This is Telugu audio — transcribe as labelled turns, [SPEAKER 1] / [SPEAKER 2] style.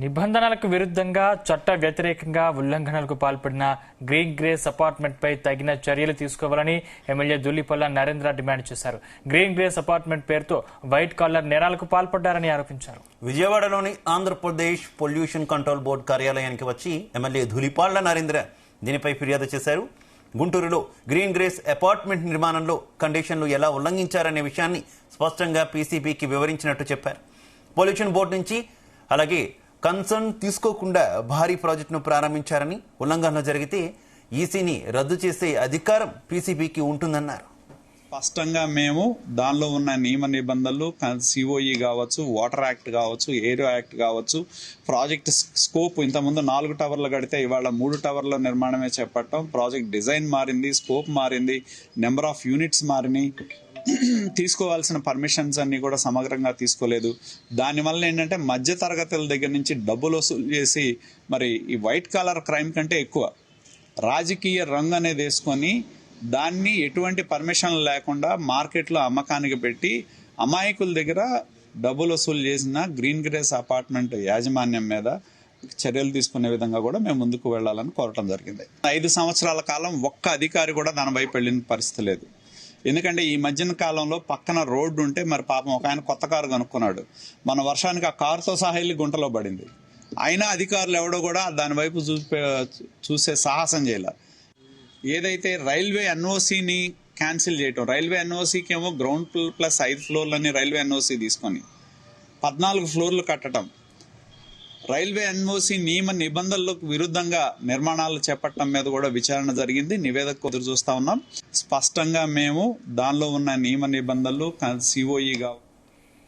[SPEAKER 1] నిబంధనలకు విరుద్ధంగా చట్ట వ్యతిరేకంగా ఉల్లంఘనలకు పాల్పడిన గ్రీన్ గ్రేస్ అపార్ట్మెంట్ పై తగిన చర్యలు తీసుకోవాలని ఎమ్మెల్యే దుల్లిపల్ల నరేంద్ర డిమాండ్ చేశారు. గ్రీన్ గ్రేస్ అపార్ట్మెంట్ పేరుతో వైట్ కాలర్ నేరాలకు పాల్పడ్డారని ఆరోపించారు.
[SPEAKER 2] విజయవాడలోని ఆంధ్రప్రదేశ్ పొల్యూషన్ కంట్రోల్ బోర్డు కార్యాలయానికి వచ్చి ఎమ్మెల్యే దుల్లిపల్ల నరేంద్ర దీనిపై ఫిర్యాదు చేశారు. గుంటూరులో గ్రీన్ గ్రేస్ అపార్ట్మెంట్ నిర్మాణంలో కండిషన్లు ఎలా ఉల్లంఘించారనే విషయాన్ని స్పష్టంగా పీసీబీకి వివరించినట్టు చెప్పారు. పొల్యూషన్ బోర్డు నుంచి అలాగే కన్సర్న్ తీసుకోకుండా భారీ ప్రాజెక్టును ప్రారంభించారని, ఉల్లంఘన జరిగితే ఈసీని రద్దు చేసే అధికారం పీసీబీకి ఉంటుందన్నారు.
[SPEAKER 3] స్పష్టంగా మేము దానిలో ఉన్న నియమ నిబంధనలు సిఓఈ కావచ్చు, వాటర్ యాక్ట్ కావచ్చు, ఏరియో యాక్ట్ కావచ్చు, ప్రాజెక్ట్ స్కోప్ ఇంతకుముందు 4 టవర్లు కడితే ఇవాళ 3 టవర్ల నిర్మాణమే చేపట్టాం. ప్రాజెక్ట్ డిజైన్ మారింది, స్కోప్ మారింది, నెంబర్ ఆఫ్ యూనిట్స్ మారినాయి, తీసుకోవాల్సిన పర్మిషన్స్ అన్ని కూడా సమగ్రంగా తీసుకోలేదు. దానివల్ల ఏంటంటే మధ్య తరగతుల దగ్గర నుంచి డబ్బులు వసూలు చేసి మరి ఈ వైట్ కాలర్ క్రైమ్ కంటే ఎక్కువ రాజకీయ రంగు అనేది వేసుకొని దాన్ని ఎటువంటి పర్మిషన్ లేకుండా మార్కెట్లో అమ్మకానికి పెట్టి అమాయకుల దగ్గర డబ్బులు వసూలు చేసిన గ్రీన్ గ్రేస్ అపార్ట్మెంట్ యాజమాన్యం మీద చర్యలు తీసుకునే విధంగా కూడా మేము ముందుకు వెళ్లాలని కోరటం జరిగింది. 5 సంవత్సరాల కాలం ఒక్క అధికారి కూడా దాని వైపు వెళ్ళిన పరిస్థితి లేదు. ఎందుకంటే ఈ మధ్యన కాలంలో పక్కన రోడ్డు ఉంటే మరి పాపం ఒక ఆయన కొత్త కారు కనుక్కున్నాడు, మన వర్షానికి ఆ కారుతో సహా వెళ్ళి గుంటలో పడింది. అయినా అధికారులు ఎవడో కూడా దాని వైపు చూసే సాహసం చేయాల. ఏదైతే రైల్వే ఎన్ఓసిని క్యాన్సిల్ చేయటం, రైల్వే ఎన్ఓసికి ఏమో గ్రౌండ్ ప్లస్ 5 ఫ్లోర్లని రైల్వే ఎన్ఓసి తీసుకొని 14 ఫ్లోర్లు కట్టడం, రైల్వే ఎన్ఓసి నియమ నిబంధనలకు విరుద్ధంగా నిర్మాణాలు చేపట్టడం మీద కూడా విచారణ జరిగింది. నివేదిక ఎదురు చూస్తా ఉన్నాం. స్పష్టంగా మేము దానిలో ఉన్న నియమ నిబంధనలు సిఓఈ